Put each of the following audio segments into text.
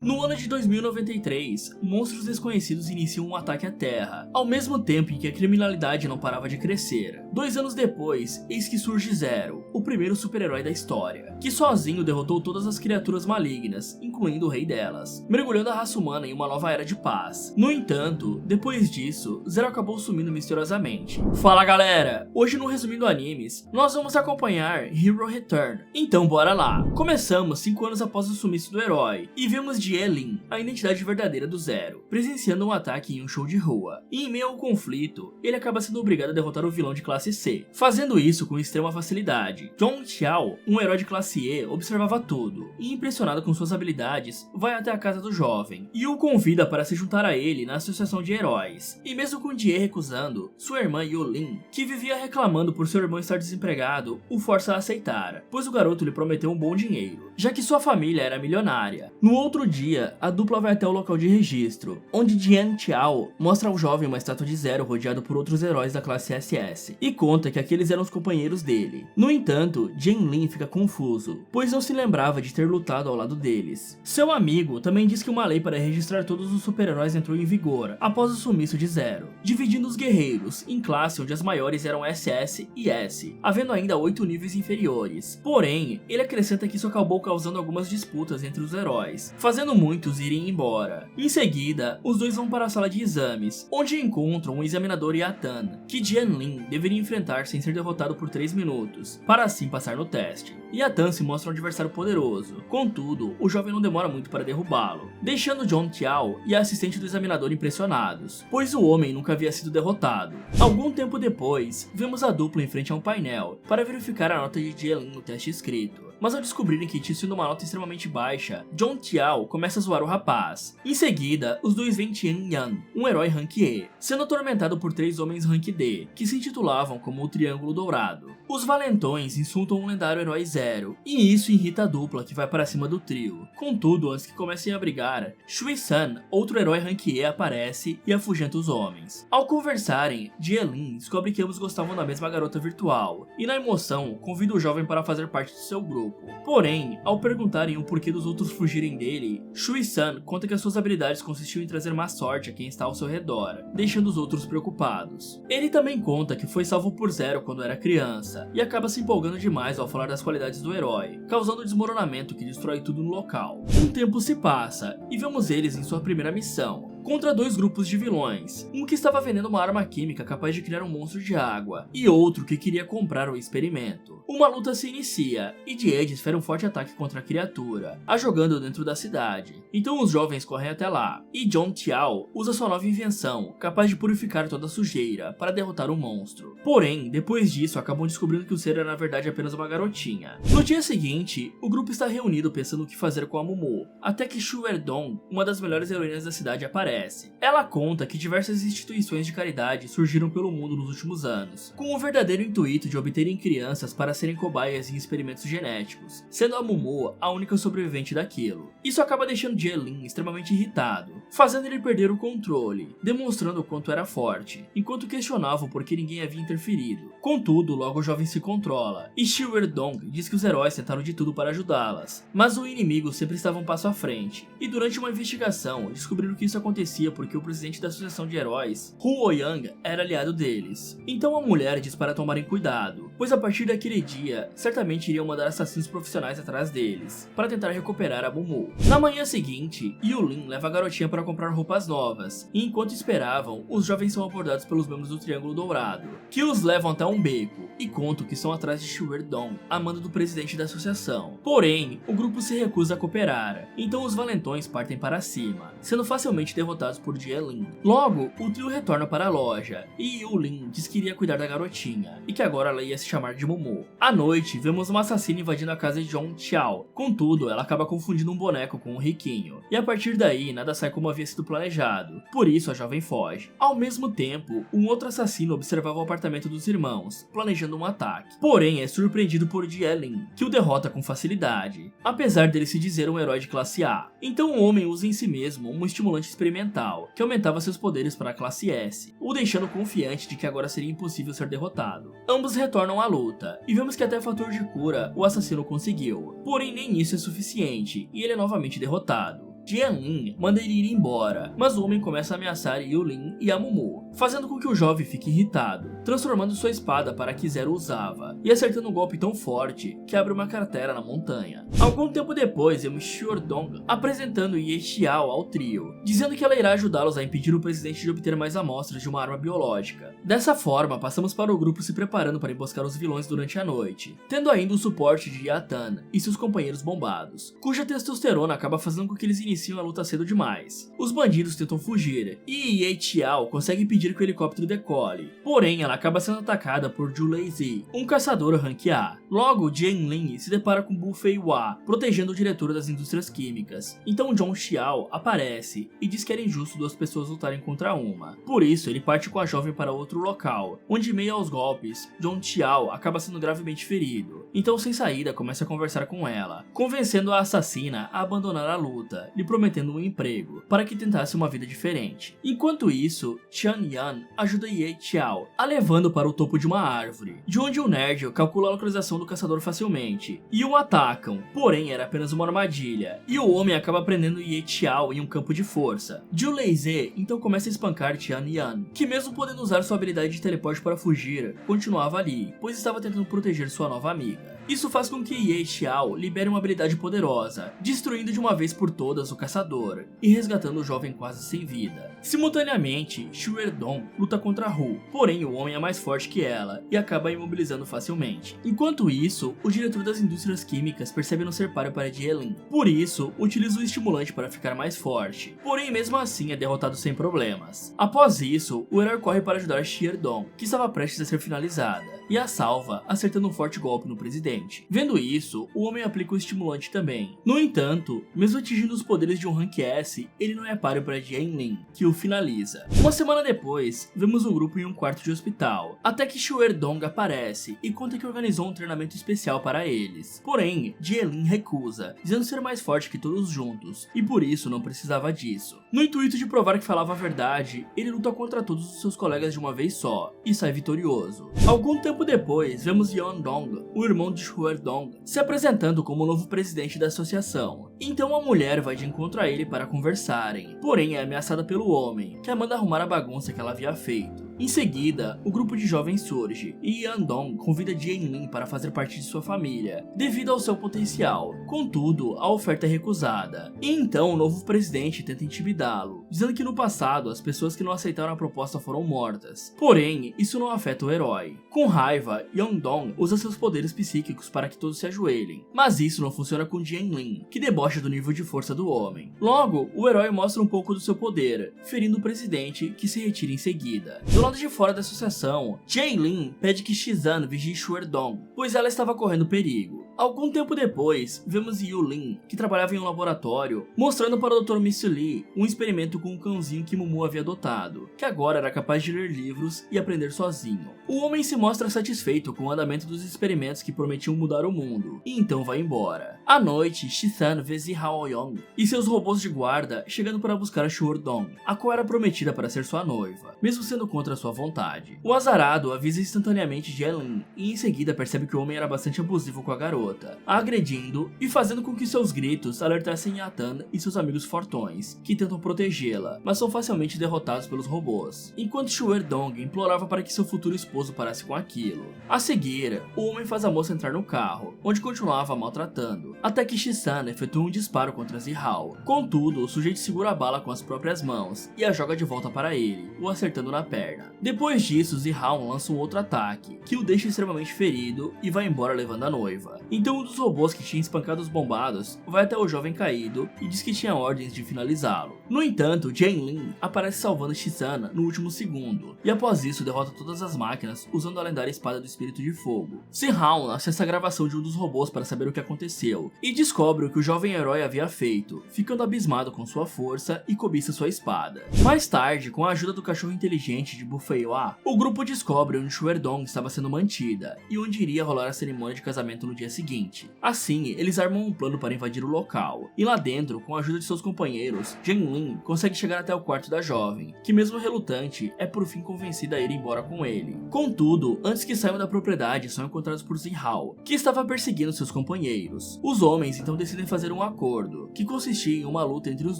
No ano de 2093, monstros desconhecidos iniciam um ataque à Terra, ao mesmo tempo em que a criminalidade não parava de crescer. 2 anos depois, eis que surge Zero, o primeiro super-herói da história, que sozinho derrotou todas as criaturas malignas, incluindo o rei delas, mergulhando a raça humana em uma nova era de paz. No entanto, depois disso, Zero acabou sumindo misteriosamente. Fala galera! Hoje no Resumindo Animes, nós vamos acompanhar Hero Return. Então bora lá! Começamos 5 anos após o sumiço do herói, e vemos Jie-Lin, a identidade verdadeira do Zero, presenciando um ataque em um show de rua. E em meio ao conflito, ele acaba sendo obrigado a derrotar o vilão de classe C, fazendo isso com extrema facilidade. Zhong Xiao, um herói de classe E, observava tudo, e impressionado com suas habilidades, vai até a casa do jovem, e o convida para se juntar a ele na associação de heróis. E mesmo com Jie recusando, sua irmã Yulin, que vivia reclamando por seu irmão estar desempregado, o força a aceitar, pois o garoto lhe prometeu um bom dinheiro, já que sua família era milionária. No outro dia, a dupla vai até o local de registro, onde Jian Qiao mostra ao jovem uma estátua de Zero rodeado por outros heróis da classe SS, e conta que aqueles eram os companheiros dele. No entanto, Jian-Lin fica confuso, pois não se lembrava de ter lutado ao lado deles. Seu amigo também diz que uma lei para registrar todos os super-heróis entrou em vigor após o sumiço de Zero, dividindo os guerreiros em classe onde as maiores eram SS e S, havendo ainda 8 níveis inferiores. Porém, ele acrescenta que isso acabou causando algumas disputas entre os heróis, fazendo muitos irem embora. Em seguida, os dois vão para a sala de exames, onde encontram o examinador Yatan, que Jian-Lin deveria enfrentar sem ser derrotado por 3 minutos, para assim passar no teste. Yatan se mostra um adversário poderoso, contudo, o jovem não demora muito para derrubá-lo, deixando Zhong Qiao e a assistente do examinador impressionados, pois o homem nunca havia sido derrotado. Algum tempo depois, vemos a dupla em frente a um painel, para verificar a nota de Jian-Lin no teste escrito. Mas ao descobrirem que tinha sido uma nota extremamente baixa, Zhong Qiao começa a zoar o rapaz. Em seguida, os dois veem Tian Yan, um herói rank E, sendo atormentado por 3 homens rank D, que se intitulavam como o Triângulo Dourado. Os valentões insultam o lendário herói Zero, e isso irrita a dupla que vai para cima do trio. Contudo, antes que comecem a brigar, Shui-san, outro herói rank E, aparece e afugenta os homens. Ao conversarem, Jie-Lin descobre que ambos gostavam da mesma garota virtual, e na emoção, convida o jovem para fazer parte do seu grupo. Porém, ao perguntarem o porquê dos outros fugirem dele, Shui-san conta que as suas habilidades consistiam em trazer má sorte a quem está ao seu redor, deixando os outros preocupados. Ele também conta que foi salvo por Zero quando era criança, e acaba se empolgando demais ao falar das qualidades do herói, causando desmoronamento que destrói tudo no local. Um tempo se passa, e vemos eles em sua primeira missão, contra 2 grupos de vilões, um que estava vendendo uma arma química capaz de criar um monstro de água, e outro que queria comprar o experimento. Uma luta se inicia, e Jie desfere um forte ataque contra a criatura, a jogando dentro da cidade. Então os jovens correm até lá, e Zhong Qiao usa sua nova invenção, capaz de purificar toda a sujeira, para derrotar o monstro. Porém, depois disso, acabam descobrindo que o ser era na verdade apenas uma garotinha. No dia seguinte, o grupo está reunido pensando o que fazer com a Momo, até que Shu Erdong, uma das melhores heroínas da cidade, aparece. Ela conta que diversas instituições de caridade surgiram pelo mundo nos últimos anos, com o verdadeiro intuito de obterem crianças para serem cobaias em experimentos genéticos, sendo a Momo a única sobrevivente daquilo. Isso acaba deixando Jie-Lin extremamente irritado, fazendo ele perder o controle, demonstrando o quanto era forte, enquanto questionava o porquê ninguém havia interferido. Contudo, logo o jovem se controla, e Shu Erdong diz que os heróis tentaram de tudo para ajudá-las, mas o inimigo sempre estava um passo à frente, e durante uma investigação descobriram que isso acontecia porque o presidente da associação de heróis, Huo Yang, era aliado deles. Então a mulher diz para tomarem cuidado, pois a partir daquele dia, certamente iriam mandar assassinos profissionais atrás deles, para tentar recuperar a Momo. Na manhã seguinte, Yulin leva a garotinha para comprar roupas novas, e enquanto esperavam, os jovens são abordados pelos membros do Triângulo Dourado, que os levam até um beco, e contam que estão atrás de Shu Erdong, a mando do presidente da associação. Porém, o grupo se recusa a cooperar, então os valentões partem para cima, sendo facilmente derrotados por Jie-Lin. Logo, o trio retorna para a loja, e Yulin diz que iria cuidar da garotinha, e que agora ela ia se chamar de Momo. À noite, vemos uma assassina invadindo a casa de Zhong Qiao, contudo, ela acaba confundindo um boneco com um riquinho, e a partir daí, nada sai como havia sido planejado, por isso a jovem foge. Ao mesmo tempo, um outro assassino observava o apartamento dos irmãos, planejando um ataque, porém é surpreendido por Jie-Lin, que o derrota com facilidade, apesar dele se dizer um herói de classe A. Então o homem usa em si mesmo um estimulante experimental, que aumentava seus poderes para a classe S, o deixando confiante de que agora seria impossível ser derrotado. Ambos retornam à luta, e vemos que até fator de cura o assassino conseguiu, porém nem isso é suficiente, e ele é novamente derrotado. Jianlin manda ele ir embora, mas o homem começa a ameaçar Yulin e a Mumu, fazendo com que o jovem fique irritado, transformando sua espada para a que Zero usava, e acertando um golpe tão forte que abre uma cratera na montanha. Algum tempo depois, vemos Xiordong apresentando Ye Xiao ao trio, dizendo que ela irá ajudá-los a impedir o presidente de obter mais amostras de uma arma biológica. Dessa forma, passamos para o grupo se preparando para emboscar os vilões durante a noite, tendo ainda o suporte de Yatan e seus companheiros bombados, cuja testosterona acaba fazendo com que eles iniciem a luta cedo demais. Os bandidos tentam fugir, e Ye Xiao consegue impedir que o helicóptero decole, porém ela acaba sendo atacada por Zhu Leixi, um caçador rank A. Logo, Jianlin se depara com Bu Feihua, protegendo o diretor das indústrias químicas. Então Zhong Xiao aparece e diz que era injusto duas pessoas lutarem contra uma. Por isso, ele parte com a jovem para outro local, onde em meio aos golpes, Zhong Xiao acaba sendo gravemente ferido. Então, sem saída, começa a conversar com ela, convencendo a assassina a abandonar a luta, lhe prometendo um emprego, para que tentasse uma vida diferente. Enquanto isso, Qian Yan ajuda Ye Xiao a levando para o topo de uma árvore, de onde o nerd calcula a localização do caçador facilmente, e o atacam, porém era apenas uma armadilha, e o homem acaba prendendo Ye Xiao em um campo de força. Zhu Leixi então começa a espancar Qian Yan, que mesmo podendo usar sua habilidade de teleporte para fugir, continuava ali, pois estava tentando proteger sua nova amiga. Isso faz com que Ye Xiao libere uma habilidade poderosa, destruindo de uma vez por todas o caçador, e resgatando o jovem quase sem vida. Simultaneamente, Xiordong luta contra Hu, porém o homem é mais forte que ela, e acaba imobilizando facilmente. Enquanto isso, o diretor das indústrias químicas percebe não ser páreo para Jianlin, por isso, utiliza o estimulante para ficar mais forte, porém mesmo assim é derrotado sem problemas. Após isso, o herói corre para ajudar Xiordong, que estava prestes a ser finalizada, e a salva, acertando um forte golpe no presidente. Vendo isso, o homem aplica o estimulante também. No entanto, mesmo atingindo os poderes de um Rank S, ele não é páreo para Jianlin, que o finaliza. Uma semana depois, vemos o grupo em um quarto de hospital, até que Xiordong aparece e conta que organizou um treinamento especial para eles. Porém, Jianlin recusa, dizendo ser mais forte que todos juntos, e por isso não precisava disso. No intuito de provar que falava a verdade, ele luta contra todos os seus colegas de uma vez só, e sai vitorioso. Algum tempo depois, vemos Yeondong, o irmão de Xiordong, se apresentando como o novo presidente da associação. Então a mulher vai de encontro a ele para conversarem, porém é ameaçada pelo homem, que a manda arrumar a bagunça que ela havia feito. Em seguida, o grupo de jovens surge, e Yeondong convida Jianlin para fazer parte de sua família, devido ao seu potencial. Contudo, a oferta é recusada, e então o novo presidente tenta intimidá-lo, dizendo que no passado as pessoas que não aceitaram a proposta foram mortas. Porém, isso não afeta o herói. Com raiva, Yeondong usa seus poderes psíquicos para que todos se ajoelhem, mas isso não funciona com Jianlin, que debocha do nível de força do homem. Logo, o herói mostra um pouco do seu poder, ferindo o presidente, que se retira em seguida. Do lado de fora da associação, Jianlin pede que Shizan vigie Xiordong, pois ela estava correndo perigo. Algum tempo depois, vemos Yulin, que trabalhava em um laboratório, mostrando para o Dr. Miss Lee um experimento com um cãozinho que Mumu havia adotado, que agora era capaz de ler livros e aprender sozinho. O homem se mostra satisfeito com o andamento dos experimentos que prometiam mudar o mundo, e então vai embora. À noite, Shizan vê Zihaoyong e seus robôs de guarda chegando para buscar a Xiordong, a qual era prometida para ser sua noiva, mesmo sendo contra sua vontade. O azarado avisa instantaneamente Jianlin e em seguida percebe que o homem era bastante abusivo com a garota, a agredindo e fazendo com que seus gritos alertassem Yatan e seus amigos fortões, que tentam protegê-la, mas são facilmente derrotados pelos robôs, enquanto Xiordong implorava para que seu futuro esposo parasse com aquilo. A seguir, o homem faz a moça entrar no carro, onde continuava a maltratando, até que Shizan efetua um disparo contra Zihao. Contudo, o sujeito segura a bala com as próprias mãos e a joga de volta para ele, o acertando na perna. Depois disso, Zihao lança um outro ataque, que o deixa extremamente ferido e vai embora levando a noiva. Então um dos robôs que tinha espancado os bombados vai até o jovem caído e diz que tinha ordens de finalizá-lo. No entanto, Jianlin aparece salvando Shizan no último segundo, e após isso derrota todas as máquinas usando a lendária espada do espírito de fogo. Zihao acessa a gravação de um dos robôs para saber o que aconteceu, e descobre o que o jovem herói havia feito, ficando abismado com sua força e cobiça sua espada. Mais tarde, com a ajuda do cachorro inteligente de Bu Feihua, o grupo descobre onde Xiordong estava sendo mantida, e onde iria rolar a cerimônia de casamento no dia seguinte. seguinte. Assim, eles armam um plano para invadir o local, e lá dentro, com a ajuda de seus companheiros, Jianlin consegue chegar até o quarto da jovem, que mesmo relutante, é por fim convencida a ir embora com ele. Contudo, antes que saiam da propriedade, são encontrados por Zihao, que estava perseguindo seus companheiros. Os homens então decidem fazer um acordo, que consistia em uma luta entre os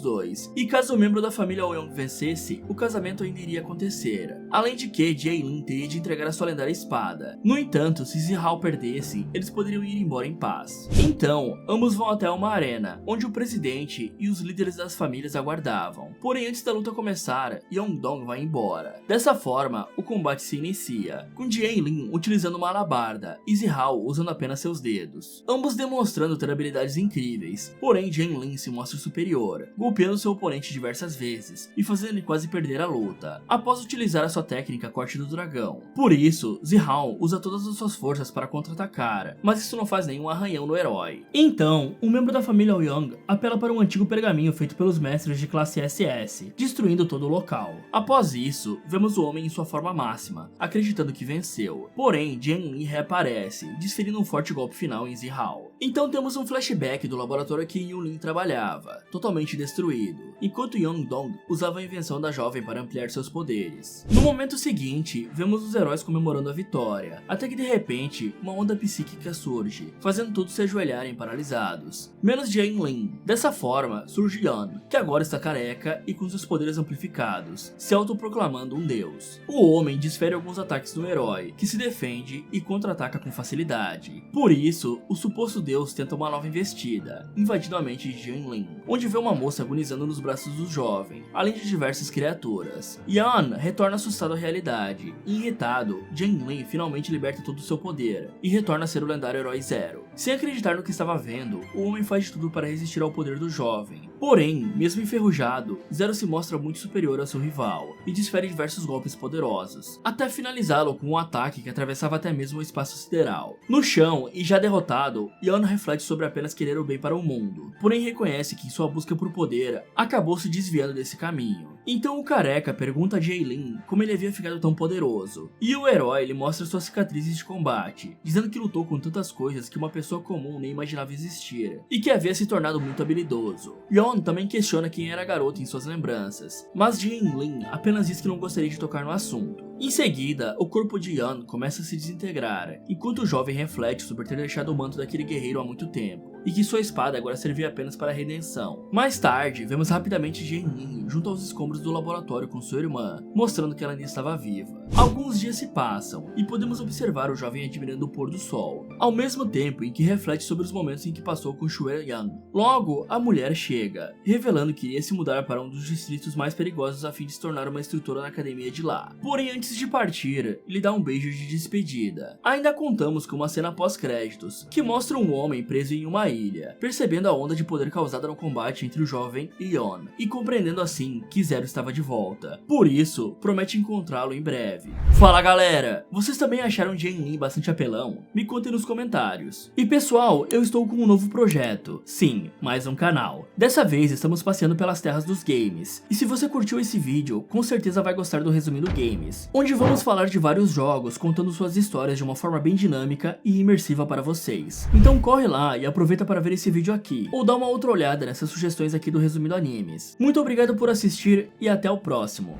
dois, e caso o membro da família Ouyang vencesse, o casamento ainda iria acontecer. Além de que Jianlin teria de entregar a sua lendária espada. No entanto, se Zihao perdesse, eles poderiam ir embora em paz. Então, ambos vão até uma arena, onde o presidente e os líderes das famílias aguardavam. Porém, antes da luta começar, Yongdong vai embora. Dessa forma, o combate se inicia, com Jianlin utilizando uma alabarda e Zihao usando apenas seus dedos. Ambos demonstrando ter habilidades incríveis, porém Jianlin se mostra superior, golpeando seu oponente diversas vezes e fazendo ele quase perder a luta, após utilizar a sua técnica Corte do Dragão. Por isso, Zihao usa todas as suas forças para contra-atacar, mas isso não faz nenhum arranhão no herói. Então, um membro da família Ouyang apela para um antigo pergaminho feito pelos mestres de classe SS, destruindo todo o local. Após isso, vemos o homem em sua forma máxima, acreditando que venceu. Porém, Jianlin reaparece, desferindo um forte golpe final em Zihao. Então temos um flashback do laboratório que Yulin trabalhava, totalmente destruído, enquanto Yongdong usava a invenção da jovem para ampliar seus poderes. No momento seguinte, vemos os heróis comemorando a vitória, até que de repente, uma onda psíquica surge, fazendo todos se ajoelharem paralisados, menos Jianlin. Dessa forma, surge Yan, que agora está careca e com seus poderes amplificados, se autoproclamando um deus. O homem desfere alguns ataques no herói, que se defende e contra-ataca com facilidade. Por isso, o suposto deus tenta uma nova investida, invadindo a mente de Jianlin, onde vê uma moça agonizando nos braços do jovem, além de diversas criaturas. Yan retorna assustado à realidade, e irritado, Jianlin finalmente liberta todo o seu poder, e retorna a ser o lendário herói Zero. Sem acreditar no que estava vendo, o homem faz de tudo para resistir ao poder do jovem. Porém, mesmo enferrujado, Zero se mostra muito superior ao seu rival, e desfere diversos golpes poderosos, até finalizá-lo com um ataque que atravessava até mesmo o espaço sideral. No chão, e já derrotado, Yan reflete sobre apenas querer o bem para o mundo, porém reconhece que em sua busca por poder, acabou se desviando desse caminho. Então o careca pergunta a Jianlin como ele havia ficado tão poderoso, e o herói lhe mostra suas cicatrizes de combate, dizendo que lutou com tantas coisas que uma pessoa comum nem imaginava existir, e que havia se tornado muito habilidoso. Yan também questiona quem era a garota em suas lembranças, mas Jianlin apenas diz que não gostaria de tocar no assunto. Em seguida, o corpo de Yan começa a se desintegrar, enquanto o jovem reflete sobre ter deixado o manto daquele guerreiro há muito tempo, e que sua espada agora servia apenas para a redenção. Mais tarde, vemos rapidamente Jianlin junto aos escombros do laboratório com sua irmã, mostrando que ela ainda estava viva. Alguns dias se passam, e podemos observar o jovem admirando o pôr do sol, ao mesmo tempo em que reflete sobre os momentos em que passou com Shuai Yan. Logo, a mulher chega, revelando que iria se mudar para um dos distritos mais perigosos a fim de se tornar uma instrutora na academia de lá. Porém, antes de partir, lhe dá um beijo de despedida. Ainda contamos com uma cena pós-créditos, que mostra um homem preso em uma ilha, percebendo a onda de poder causada no combate entre o jovem e Yan, e compreendendo assim que Zero estava de volta. Por isso, promete encontrá-lo em breve. Fala galera, vocês também acharam Jianlin bastante apelão? Me contem nos comentários. E pessoal, eu estou com um novo projeto. Sim, mais um canal. Dessa vez estamos passeando pelas terras dos games. E se você curtiu esse vídeo, com certeza vai gostar do Resumindo Games, onde vamos falar de vários jogos contando suas histórias de uma forma bem dinâmica e imersiva para vocês. Então corre lá e aproveita para ver esse vídeo aqui, ou dá uma outra olhada nessas sugestões aqui do Resumindo Animes. Muito obrigado por assistir e até o próximo.